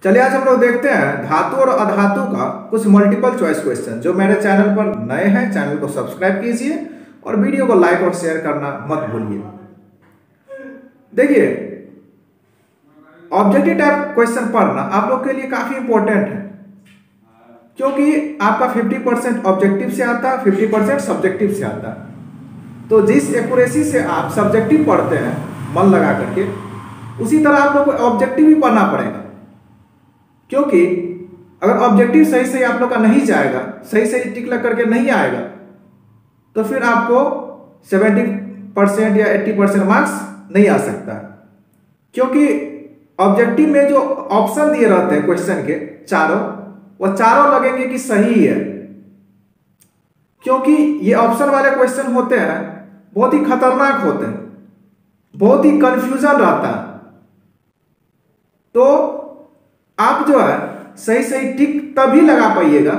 चलिए आज हम लोग देखते हैं धातु और अधातु का कुछ मल्टीपल चॉइस क्वेश्चन। जो मेरे चैनल पर नए हैं चैनल को सब्सक्राइब कीजिए और वीडियो को लाइक और शेयर करना मत भूलिए। देखिए, ऑब्जेक्टिव टाइप क्वेश्चन पढ़ना आप लोग के लिए काफी इंपॉर्टेंट है, क्योंकि आपका 50% ऑब्जेक्टिव से आता है, 50% सब्जेक्टिव से आता है। तो जिस एक्यूरेसी से आप सब्जेक्टिव पढ़ते हैं मन लगा करके, उसी तरह आप लोग को ऑब्जेक्टिव भी पढ़ना पड़ेगा। क्योंकि अगर ऑब्जेक्टिव सही सही आप लोग का नहीं जाएगा, सही सही टिक लग करके नहीं आएगा, तो फिर आपको 70% या 80% मार्क्स नहीं आ सकता। क्योंकि ऑब्जेक्टिव में जो ऑप्शन दिए रहते हैं क्वेश्चन के चारों, वो चारों लगेंगे कि सही है। क्योंकि ये ऑप्शन वाले क्वेश्चन होते हैं बहुत ही खतरनाक होते हैं, बहुत ही कंफ्यूजन रहता है। तो आप जो है सही सही टिक तभी लगा पाइएगा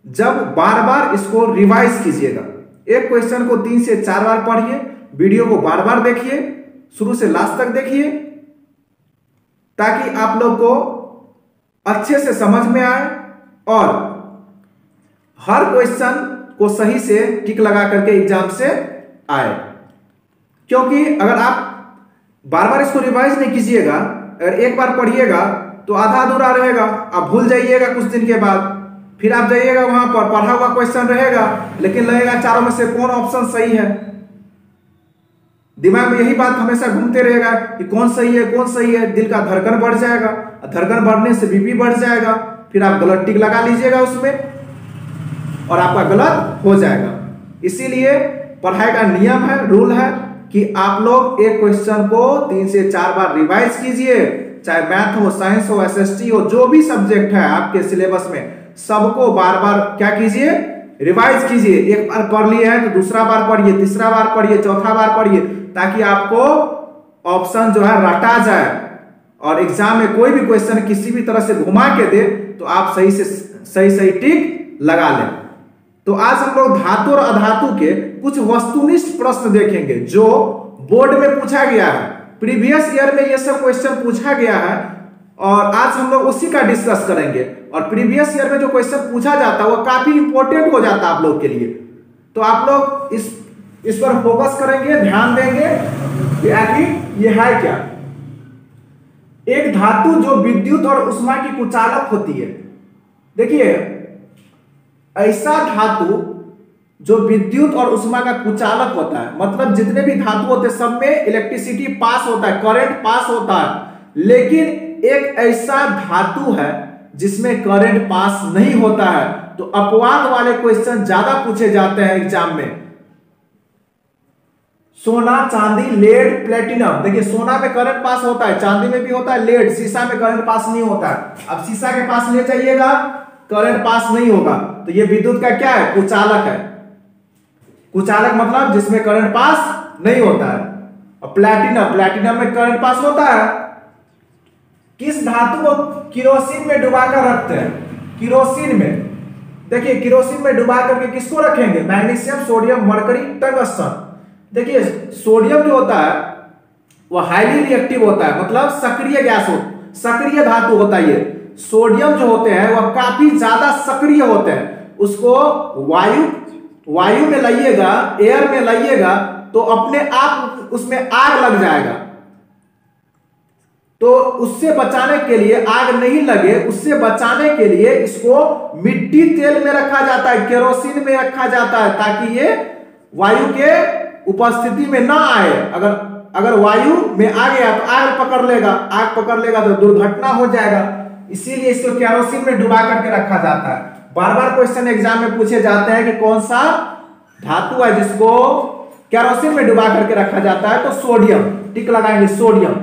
जब बार बार इसको रिवाइज कीजिएगा। एक क्वेश्चन को 3 से 4 बार पढ़िए, वीडियो को बार बार देखिए, शुरू से लास्ट तक देखिए, ताकि आप लोग को अच्छे से समझ में आए और हर क्वेश्चन को सही से टिक लगा करके एग्जाम से आए। क्योंकि अगर आप बार बार इसको रिवाइज नहीं कीजिएगा, अगर एक बार पढ़िएगा तो आधा अधूरा रहेगा, आप भूल जाइएगा कुछ दिन के बाद। फिर आप जाइएगा वहां पर पढ़ा हुआ क्वेश्चन रहेगा, लेकिन लगेगा चारों में से कौन ऑप्शन सही है। दिमाग में यही बात हमेशा घूमते रहेगा कि कौन सही है कौन सही है। दिल का धड़कन बढ़ जाएगा, धड़कन बढ़ने से बीपी बढ़ जाएगा, फिर आप गलत टिक लगा लीजिएगा उसमें और आपका गलत हो जाएगा। इसीलिए पढ़ाई का नियम है, रूल है कि आप लोग एक क्वेश्चन को 3 से 4 बार रिवाइज कीजिए। चाहे मैथ हो, साइंस हो, एसएसटी हो, जो भी सब्जेक्ट है आपके सिलेबस में, सबको बार बार क्या कीजिए, रिवाइज कीजिए। एक बार पढ़ लिए हैं तो दूसरा बार पढ़िए, तीसरा बार पढ़िए, चौथा बार पढ़िए, ताकि आपको ऑप्शन जो है रटा जाए और एग्जाम में कोई भी क्वेश्चन किसी भी तरह से घुमा के दे तो आप सही टिक लगा लें। तो आज हम लोग धातु और अधातु के कुछ वस्तुनिष्ठ प्रश्न देखेंगे जो बोर्ड में पूछा गया है। प्रीवियस ईयर में ये सब क्वेश्चन पूछा गया है और आज हम लोग उसी का डिस्कस करेंगे। और प्रीवियस ईयर में जो क्वेश्चन पूछा जाता है वो काफी इंपॉर्टेंट हो जाता है आप लोग के लिए। तो आप लोग इस पर फोकस करेंगे, ध्यान देंगे कि आखिर ये है क्या। एक धातु जो विद्युत और उष्मा की कुचालक होती है। देखिए, ऐसा धातु जो विद्युत और उष्मा का कुचालक होता है, मतलब जितने भी धातु होते हैं सब में इलेक्ट्रिसिटी पास होता है, करंट पास होता है। लेकिन एक ऐसा धातु है जिसमें करंट पास नहीं होता है। तो अपवाद वाले क्वेश्चन ज्यादा पूछे जाते हैं एग्जाम में। सोना, चांदी, लेड, प्लेटिनम। देखिए, सोना में करंट पास होता है, चांदी में भी होता है, लेड, शीशा में करंट पास नहीं होता है। अब शीशा के पास ले जाइएगा, करंट पास नहीं होगा। तो ये विद्युत का क्या है, कुचालक है। कुचालक मतलब जिसमें करंट पास नहीं होता है। और प्लैटिनम में करंट पास होता है। किस धातु को किरोसिन में डुबाकर रखते हैं? किरोसिन में, देखिए किरोसिन में डुबा करके किसको रखेंगे? Magnesium, sodium, mercury, tungsten. देखिए, सोडियम जो होता है वह हाईली रिएक्टिव होता है, मतलब सक्रिय गैस हो, सक्रिय धातु होता है ये। सोडियम जो होते हैं वह काफी ज्यादा सक्रिय होते हैं। उसको वायु में लाइएगा, एयर में लाइएगा तो अपने आप उसमें आग लग जाएगा। तो उससे बचाने के लिए, आग नहीं लगे उससे बचाने के लिए इसको मिट्टी तेल में रखा जाता है, केरोसिन में रखा जाता है, ताकि ये वायु के उपस्थिति में ना आए। अगर वायु में आ गया तो आग पकड़ लेगा तो दुर्घटना हो जाएगा। इसीलिए इसको केरोसिन में डुबा करके रखा जाता है। बार बार क्वेश्चन एग्जाम में पूछे जाते हैं कि कौन सा धातु है जिसको केरोसिन में डुबा करके रखा जाता है। तो सोडियम, टिक लगाएंगे, सोडियम।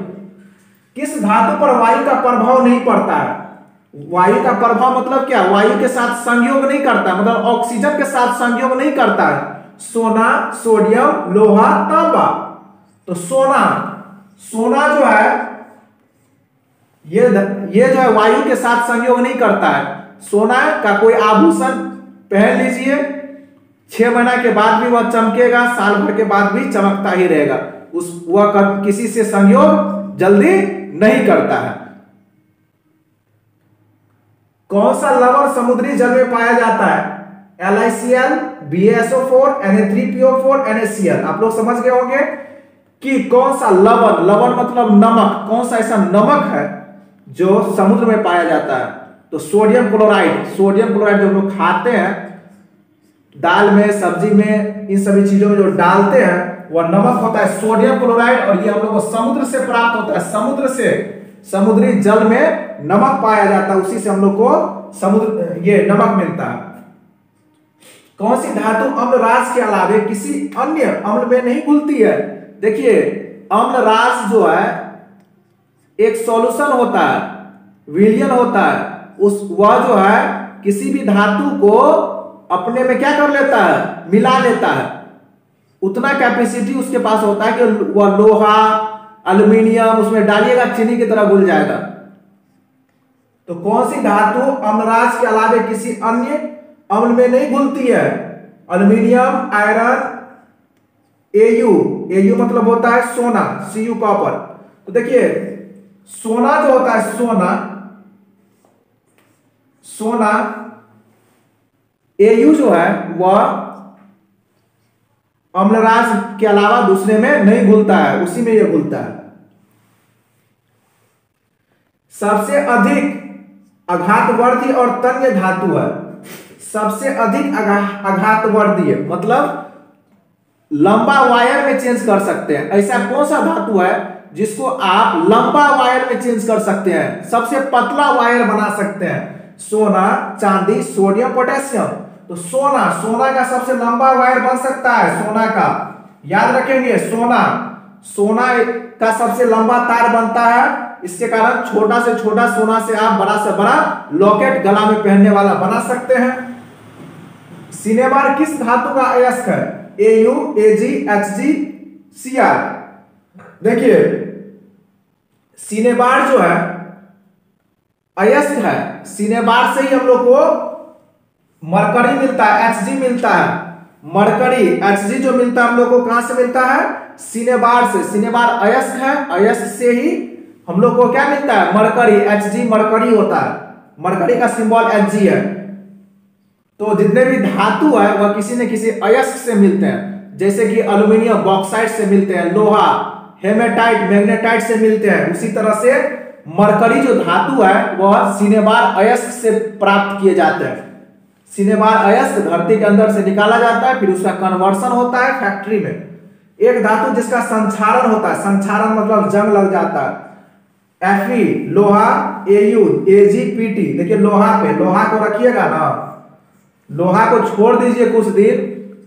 किस धातु पर वायु का प्रभाव नहीं पड़ता है? वायु का प्रभाव मतलब क्या? वायु के साथ संयोग नहीं करता, मतलब ऑक्सीजन के साथ संयोग नहीं करता है। सोना, सोडियम, लोहा, तांबा। तो सोना जो है ये जो है वायु के साथ संयोग नहीं करता है। सोना का कोई आभूषण पहन लीजिए, 6 महीना के बाद भी वह चमकेगा, साल भर के बाद भी चमकता ही रहेगा। वह किसी से संयोग जल्दी नहीं करता है। कौन सा लवण समुद्री जल में पाया जाता है? LiCl, BaSO4, Na3PO4, NaCl। आप लोग समझ गए होंगे कि कौन सा लवण, लवण मतलब नमक, कौन सा ऐसा नमक है जो समुद्र में पाया जाता है? तो सोडियम क्लोराइड। सोडियम क्लोराइड जो हम लोग खाते हैं दाल में, सब्जी में, इन सभी चीजों में जो डालते हैं वह नमक होता है सोडियम क्लोराइड, और ये हम लोग को समुद्र से प्राप्त होता है। समुद्र से, समुद्री जल में नमक पाया जाता है, उसी से हम लोग को समुद्र ये नमक मिलता है। कौन सी धातु अम्लराज के अलावे किसी अन्य अम्ल में नहीं घुलती है? देखिए अम्लराज जो है एक सॉल्यूशन होता है, विलयन होता है, उस वह जो है किसी भी धातु को अपने में क्या कर लेता है? मिला लेता है। उतना कैपेसिटी उसके पास होता है कि वह लोहा, एल्युमिनियम उसमें डालिएगा चीनी की तरह घुल जाएगा। तो कौन सी धातु अम्लराज के अलावे किसी अन्य अम्ल में नहीं घुलती है? एल्युमिनियम, आयरन, Au मतलब होता है सोना, Cu कॉपर। तो देखिए सोना जो होता है, सोना Au जो है वह अम्लराज के अलावा दूसरे में नहीं घुलता है, उसी में यह घुलता है। सबसे अधिक आघातवर्धी और तन्य धातु है। सबसे अधिक आघातवर्धी मतलब लंबा वायर में चेंज कर सकते हैं। ऐसा कौन सा धातु है जिसको आप लंबा वायर में चेंज कर सकते हैं, सबसे पतला वायर बना सकते हैं? सोना, चांदी, सोडियम, पोटेशियम। तो सोना का सबसे लंबा वायर बन सकता है, सोना का, याद रखेंगे। सोना का सबसे लंबा तार बनता है, इसके कारण छोटा से छोटा सोना से आप बड़ा से बड़ा लॉकेट गला में पहनने वाला बना सकते हैं। सिनेबार किस धातु का अयस्क है? Au, Ag, Hg, Cr। देखिए सिनेबार जो है अयस्क है, सिनेबार से ही हम लोग को मरकरी मिलता है, Hg मिलता है। मरकरी Hg जो मिलता है हम लोग को कहां से मिलता है? सिनेबार से। सिनेबार अयस्क है, अयस्क से ही हम लोग को क्या मिलता है? मरकरी, Hg मरकरी होता है। मरकरी का सिंबल Hg है। तो जितने भी धातु है वह किसी न किसी अयस्क से मिलते हैं, जैसे कि एल्युमिनियम बॉक्साइट से मिलते हैं, लोहा हेमेटाइट मैग्नेटाइट से मिलते हैं। उसी तरह से मरकरी जो धातु है वह सिनेबार अयस्क से प्राप्त किए जाते हैं। सिनेबार अयस्क धरती के अंदर से निकाला जाता है, फिर उसका कन्वर्सन होता है फैक्ट्री में। एक धातु जिसका संक्षारण होता है, संक्षारण मतलब जंग लग जाता है, Fe लोहा, Au, Ag, Pt। देखिए लोहा पे, लोहा को रखिएगा ना, लोहा को छोड़ दीजिए कुछ दिन,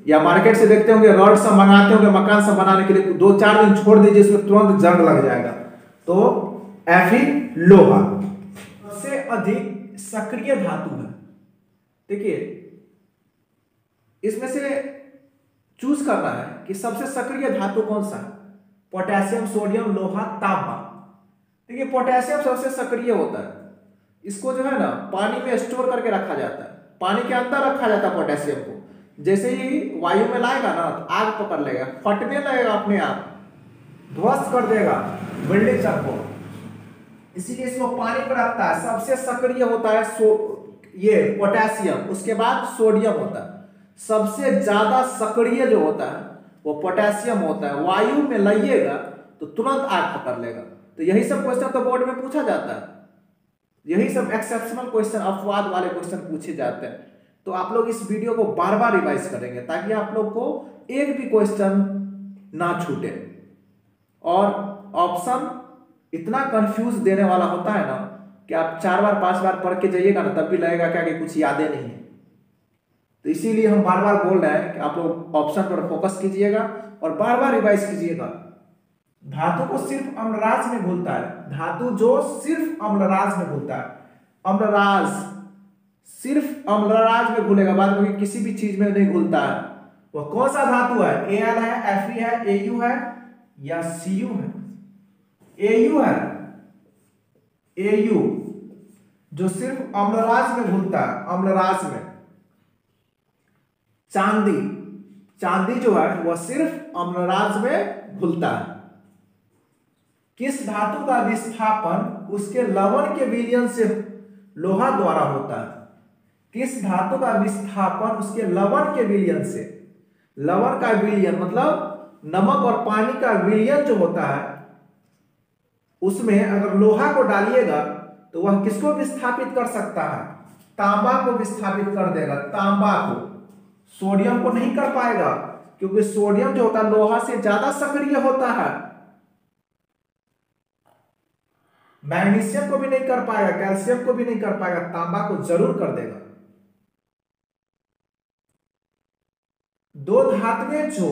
या मार्केट से देखते होंगे रॉड सब मंगाते होंगे मकान सब बनाने के लिए, 2-4 दिन छोड़ दीजिए, इसमें तुरंत जंग लग जाएगा। तो Fe लोहा सबसे अधिक सक्रिय धातु है। देखिए इसमें से चूज करना है कि सबसे सक्रिय धातु कौन सा है? पोटेशियम, सोडियम, लोहा, तांबा। देखिए पोटेशियम सबसे सक्रिय होता है, इसको जो है ना पानी में स्टोर करके रखा जाता है, पानी के अंदर रखा जाता है पोटेशियम को। जैसे ही वायु में लाएगा ना तो आग पकड़ लेगा, फटने लगेगा, अपने आप ध्वस्त कर देगा बिल्डिंग सब को, इसीलिए इसको पानी पर रखता है। सबसे सक्रिय होता है ये पोटेशियम, उसके बाद सोडियम होता है। सबसे ज्यादा सक्रिय जो होता है वो पोटेशियम होता है। वायु में लाइएगा तो तुरंत आग पकड़ लेगा। तो यही सब क्वेश्चन तो बोर्ड में पूछा जाता है, यही सब एक्सेप्शनल क्वेश्चन, अपवाद वाले क्वेश्चन पूछे जाते हैं। तो आप लोग इस वीडियो को बार बार रिवाइज करेंगे ताकि आप लोग को एक भी क्वेश्चन ना छूटे। और ऑप्शन इतना कंफ्यूज देने वाला होता है ना कि आप 4 बार 5 बार पढ़ के जाइएगा ना तब भी लगेगा क्या कि कुछ यादें नहीं है। तो इसीलिए हम बार बार बोल रहे हैं कि आप लोग ऑप्शन पर फोकस कीजिएगा और बार बार रिवाइज कीजिएगा। धातु को सिर्फ अम्लराज में घुलता है, धातु जो सिर्फ अम्लराज में घुलता है, अम्लराज सिर्फ अम्लराज में घुलेगा, बाद में किसी भी चीज में नहीं घुलता है। वो कौन सा धातु है? Al है, Fe है, Au है या Cu है? Au है, Au जो सिर्फ अम्लराज में घुलता है, अम्लराज में। चांदी, चांदी जो है वह सिर्फ अम्लराज में घुलता है। किस धातु का विस्थापन उसके लवण के विलयन से लोहा द्वारा होता है। किस धातु का विस्थापन उसके लवण के विलयन से, लवण का विलयन मतलब नमक और पानी का विलयन जो होता है उसमें अगर लोहा को डालिएगा तो वह किसको विस्थापित कर सकता है, तांबा को विस्थापित कर देगा, तांबा को। सोडियम को नहीं कर पाएगा क्योंकि सोडियम जो होता है लोहा से ज्यादा सक्रिय होता है। मैग्नीशियम को भी नहीं कर पाएगा, कैल्शियम को भी नहीं कर पाएगा, तांबा को जरूर कर देगा। दो धातुएं जो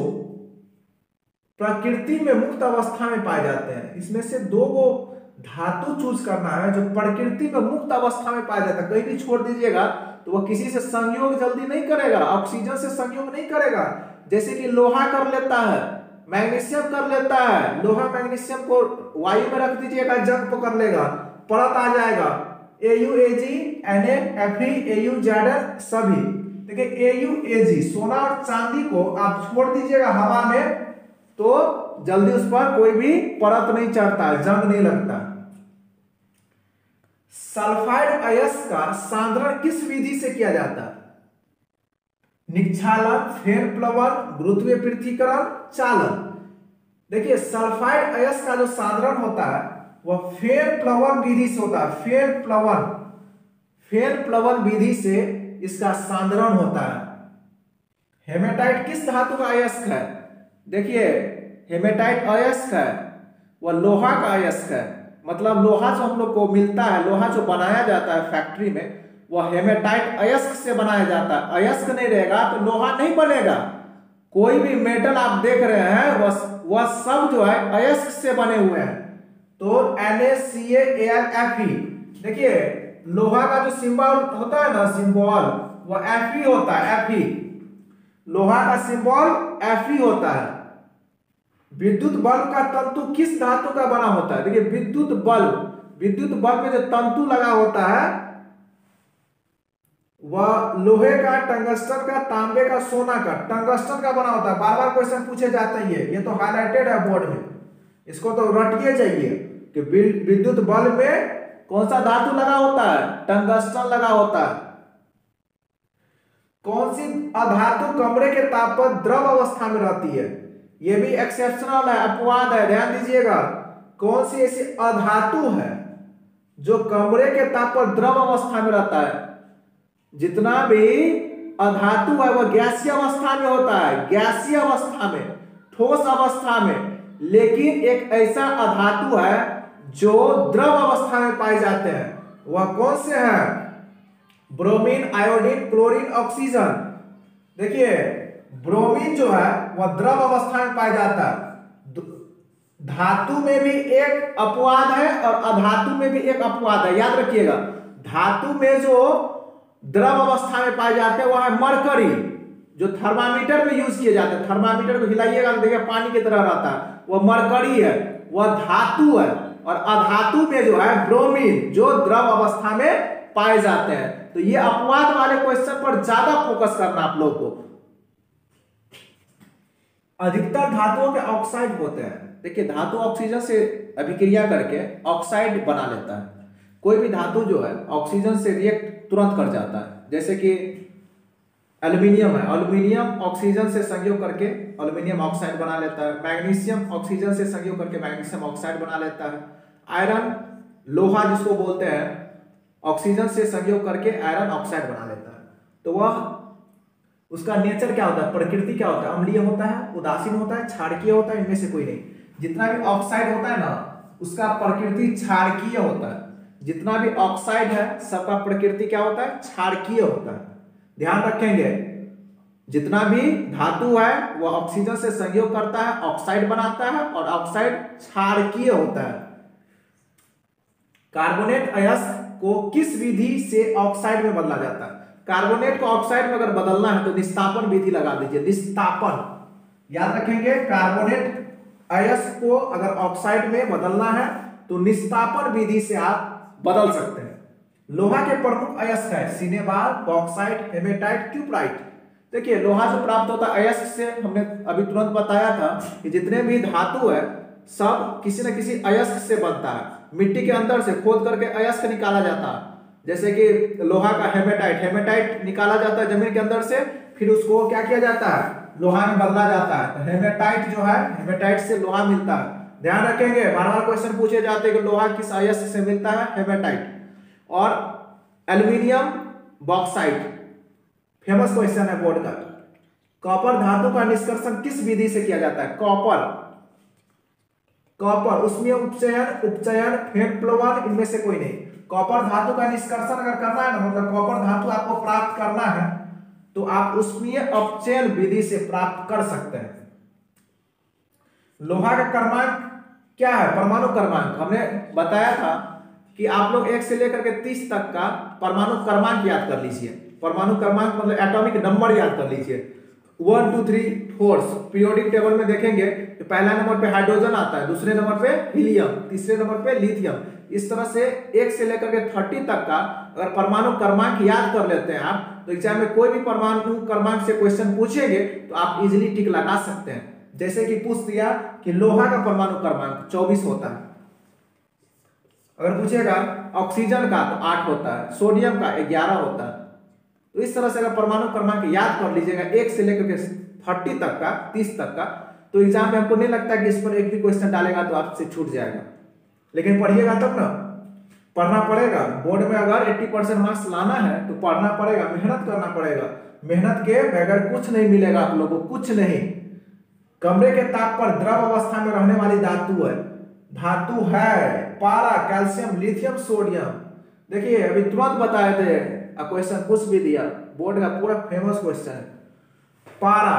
प्रकृति में मुक्त अवस्था में पाए जाते हैं, इसमें से दो को धातु चूज करना है जो प्रकृति में मुक्त अवस्था में पाया जाता है। कहीं भी छोड़ दीजिएगा तो वह किसी से संयोग जल्दी नहीं करेगा, ऑक्सीजन से संयोग नहीं करेगा। जैसे कि लोहा कर लेता है, मैग्नीशियम कर लेता है, लोहा मैग्नीशियम को वायु में रख दीजिएगा, जंग पकड़ लेगा, परत आ जाएगा, AuAg Na Fe Au Zn सभी। देखिए AuAg सोना और चांदी को आप छोड़ दीजिएगा हवा में तो जल्दी उस पर कोई भी परत नहीं चढ़ता, जंग नहीं लगता। सल्फाइड अयस्क का सांद्रण किस विधि से किया जाता है, निक्षालन, फेर प्लवन, गुरुत्वीय पृथक्करण, चालन। देखिए सल्फाइड अयस्क का जो सांद्रण होता है वह फेर प्लवन विधि से होता है, फेर प्लवन विधि से इसका सांद्रण होता है। हेमेटाइट किस धातु का अयस्क है, देखिए हेमेटाइट अयस्क है वह लोहा का अयस्क है, मतलब लोहा जो हम लोग को मिलता है, लोहा जो बनाया जाता है फैक्ट्री में वह हेमेटाइट अयस्क से बनाया जाता है। अयस्क नहीं रहेगा तो लोहा नहीं बनेगा। कोई भी मेटल आप देख रहे हैं वह सब जो है अयस्क से बने हुए हैं। तो NaCaAlFe, देखिए लोहा का जो सिंबल होता है ना, सिंबल वह Fe होता है, Fe। लोहा का सिंबल Fe होता है। विद्युत बल्ब का तंतु किस धातु का बना होता है, देखिए विद्युत बल्ब में जो तंतु लगा होता है वह लोहे का, टंगस्टन का, तांबे का, सोना का, टंगस्टन का बना होता है। बार बार क्वेश्चन पूछे जाते हैं, ये तो हाईलाइटेड है बोर्ड में, इसको तो रटिए जाइए कि विद्युत बल्ब में कौन सा धातु लगा होता है, टंगस्टन लगा होता है। कौन सी अधातु कमरे के ताप पर द्रव अवस्था में रहती है, यह भी एक्सेप्शनल है, अपवाद है, ध्यान दीजिएगा। कौन सी ऐसी अधातु है जो कमरे के ताप पर द्रव अवस्था में रहता है। जितना भी अधातु है वह गैसीय अवस्था में होता है, गैसीय अवस्था में, ठोस अवस्था में। लेकिन एक ऐसा अधातु है जो द्रव अवस्था में पाए जाते हैं, वह कौन से हैं, ब्रोमीन, आयोडीन, क्लोरीन, ऑक्सीजन। देखिए ब्रोमीन जो है वह द्रव अवस्था में पाया जाता है। धातु में भी एक अपवाद है और अधातु में भी एक अपवाद है, याद रखिएगा। धातु में जो द्रव अवस्था में पाए जाते हैं वह है मरकरी, जो थर्मामीटर में यूज किए जाते हैं। थर्मामीटर को हिलाइएगा तो देखिए पानी की तरह रहता है, वह मरकरी है, वह धातु है। और अधातु में जो है ब्रोमीन, जो द्रव अवस्था में पाए जाते हैं। तो ये अपवाद वाले क्वेश्चन पर ज्यादा फोकस करना आप लोग को। अधिकतर धातुओं के ऑक्साइड होते हैं। देखिए धातु ऑक्सीजन से अभिक्रिया करके ऑक्साइड बना लेता है। कोई भी धातु जो है ऑक्सीजन से रिएक्ट तुरंत कर जाता है। जैसे कि एल्यूमिनियम है, एल्यूमिनियम ऑक्सीजन से संयोग करके एल्यूमिनियम ऑक्साइड बना लेता है। मैग्नीशियम ऑक्सीजन से संयोग करके मैग्नीशियम ऑक्साइड बना लेता है। आयरन, लोहा जिसको बोलते हैं, ऑक्सीजन से संयोग करके आयरन ऑक्साइड बना लेता है। तो वह उसका नेचर क्या होता है, प्रकृति क्या होता है, अम्लीय होता है, उदासीन होता है, क्षारकीय होता है, इनमें से कोई नहीं। जितना भी ऑक्साइड होता है ना उसका प्रकृति क्षारकीय होता है। जितना भी ऑक्साइड है सबका प्रकृति क्या होता है, क्षारकीय होता है। ध्यान रखेंगे, जितना भी धातु है वह ऑक्सीजन से संयोग करता है, ऑक्साइड बनाता है और ऑक्साइड क्षारकीय होता है। कार्बोनेट अयस्क को किस विधि से ऑक्साइड में बदला जाता है। कार्बोनेट को ऑक्साइड में अगर बदलना है तो निस्तापन विधि लगा दीजिए, निस्तापन। याद रखेंगे, कार्बोनेट अयस्क को अगर ऑक्साइड में बदलना है तो निस्तापन विधि से आप बदल सकते हैं। लोहा के प्रमुख अयस्क है सिनेबार, बॉक्साइट, हेमेटाइट, क्यूप्राइट। देखिए लोहा जो प्राप्त होता है अयस्क से, हमने अभी तुरंत बताया था कि जितने भी धातु है सब किसी न किसी अयस्क से बनता है। मिट्टी के अंदर से खोद करके अयस्क निकाला जाता है। जैसे कि लोहा का हेमेटाइट, हेमेटाइट निकाला जाता है जमीन के अंदर से, फिर उसको क्या किया जाता है, लोहा में बदला जाता है। तो हेमेटाइट जो है, हेमेटाइट से लोहा मिलता है। ध्यान रखेंगे, बार बार क्वेश्चन पूछे जाते हैं कि लोहा किस अयस्क से मिलता है, हेमेटाइट। और एल्यूमिनियम बॉक्साइट, फेमस क्वेश्चन है बोर्ड का। कॉपर धातु का निष्कर्षण किस विधि से किया जाता है, कॉपर, कॉपर उसमें उपचयन, उपचयन, फेन प्लवन, इनमें से कोई नहीं। कॉपर धातु का निष्कर्षण अगर करना है ना, मतलब कॉपर धातु आपको प्राप्त करना है, तो आप उसमें अपचयन विधि से प्राप्त कर सकते हैं। लोहा का क्रमांक क्या है, परमाणु क्रमांक। हमने बताया था कि आप लोग 1 से लेकर के 30 तक का परमाणु क्रमांक याद कर लीजिए। परमाणु क्रमांक मतलब एटॉमिक नंबर याद कर लीजिए। 1 2 3 4 पीरियोडिक टेबल में देखेंगे तो पहला नंबर पे हाइड्रोजन आता है, दूसरे नंबर पे हीलियम, तीसरे नंबर पे लिथियम। इस तरह से 1 से लेकर के 30 तक का अगर परमाणु क्रमांक याद कर लेते हैं आप, तो एग्जाम में कोई भी परमाणु क्रमांक से क्वेश्चन पूछेंगे तो आप इजीली टिक लगा सकते हैं। जैसे कि पूछ दिया कि लोहा का परमाणु क्रमांक 24 होता है, अगर पूछेगा ऑक्सीजन का तो 8 होता है, सोडियम का 11 होता है। तो इस तरह से अगर परमाणु क्रमांक याद कर लीजिएगा 1 से लेकर के 30 तक का, 30 तक का, तो एग्जाम में हमको नहीं लगता कि इस पर एक भी क्वेश्चन डालेगा तो आपसे छूट जाएगा। लेकिन पढ़िएगा तब ना, पढ़ना पड़ेगा। बोर्ड में अगर 80% मार्क्स लाना है तो पढ़ना पड़ेगा, मेहनत करना पड़ेगा। मेहनत के बगैर कुछ नहीं मिलेगा आप लोगों को, कुछ नहीं। कमरे के ताप पर द्रव अवस्था में रहने वाली धातु है, धातु है पारा, कैल्शियम, लिथियम, सोडियम। देखिए अभी तुरंत बताए थे, क्वेश्चन पूछ भी दिया, बोर्ड का पूरा फेमस क्वेश्चन है। पारा,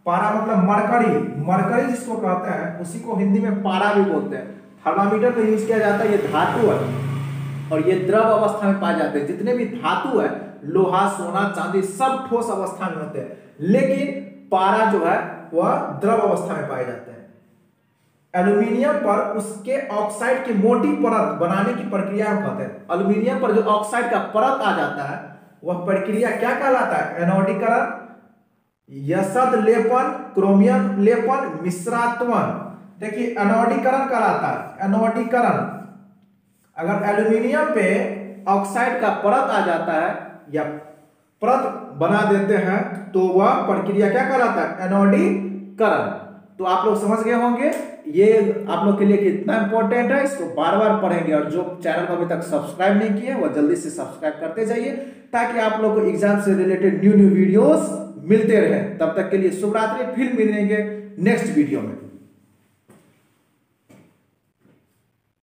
पारा मतलब मरकरी, मरकरी जिसको कहते हैं उसी को हिंदी में पारा भी बोलते हैं। थर्मामीटर में यूज किया जाता है, ये धातु है और ये द्रव अवस्था में पाए जाते हैं। जितने भी धातु है, लोहा, सोना, चांदी, सब ठोस अवस्था में होते हैं, लेकिन पारा जो है वह द्रव अवस्था में पाए जाते हैं। एल्यूमिनियम पर उसके ऑक्साइड की मोटी परत बनाने की प्रक्रिया को कहते हैं। एल्यूमिनियम पर जो ऑक्साइड का परत आ जाता है वह प्रक्रिया क्या कहलाता है, एनोडीकरण, यशद लेपन, क्रोमियम लेपन, मिश्रात्वन। देखिए एनोडीकरण कहलाता है, एनोडीकरण। अगर एल्यूमिनियम पे ऑक्साइड का परत आ जाता है या परत बना देते हैं तो वह प्रक्रिया क्या कहलाता है, एनोडीकरण। तो आप लोग समझ गए होंगे, ये आप लोग के लिए कितना इंपॉर्टेंट है, इसको बार बार पढ़ेंगे। और जो चैनल को अभी तक सब्सक्राइब नहीं किए वो जल्दी से सब्सक्राइब करते जाइए, ताकि आप लोग को एग्जाम से रिलेटेड न्यू वीडियोस मिलते रहे। तब तक के लिए शुभ रात्रि, फिर मिलेंगे नेक्स्ट वीडियो में।